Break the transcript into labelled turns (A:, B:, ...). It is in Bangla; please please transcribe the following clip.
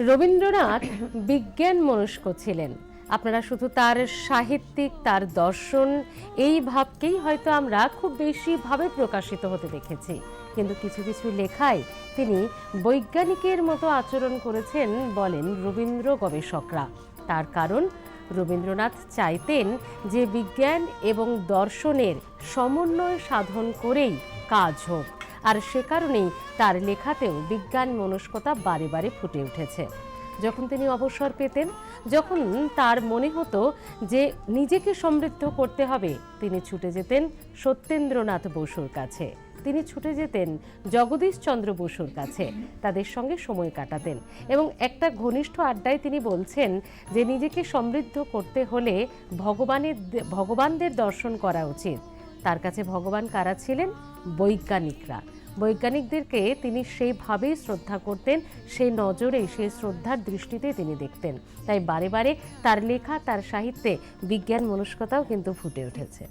A: রবীন্দ্রনাথ বিজ্ঞান মনস্ক ছিলেন। আপনারা শুধু তার সাহিত্যিক, তার দর্শন, এই ভাবকেই হয়তো আমরা খুব বেশিভাবে প্রকাশিত হতে দেখেছি, কিন্তু কিছু কিছু লেখায় তিনি বৈজ্ঞানিকের মতো আচরণ করেছেন বলেন রবীন্দ্র গবেষকরা। তার কারণ, রবীন্দ্রনাথ চাইতেন যে বিজ্ঞান এবং দর্শনের সমন্বয় সাধন করেই কাজ হোক, আর সে কারণেই তার লেখাতেও বিজ্ঞান মনস্কতা বারে বারে ফুটে উঠেছে। যখন তিনি অবসর পেতেন, যখন তার মনে হতো যে নিজেকে সমৃদ্ধ করতে হবে, তিনি ছুটে যেতেন সত্যেন্দ্রনাথ বসুর কাছে, তিনি ছুটে যেতেন জগদীশচন্দ্র বসুর কাছে, তাদের সঙ্গে সময় কাটাতেন। এবং একটা ঘনিষ্ঠ আড্ডায় তিনি বলছেন যে নিজেকে সমৃদ্ধ করতে হলে ভগবানদের দর্শন করা উচিত। তার কাছে ভগবান কারা ছিলেন? বৈজ্ঞানিকরা। বৈজ্ঞানিকদেরকে তিনি সেইভাবেই শ্রদ্ধা করতেন, সেই নজরে, সেই শ্রদ্ধার দৃষ্টিতে তিনি দেখতেন। তাই বারে বারে তার লেখা, তার সাহিত্যে বিজ্ঞান মনস্কতাও কিন্তু ফুটে উঠেছে।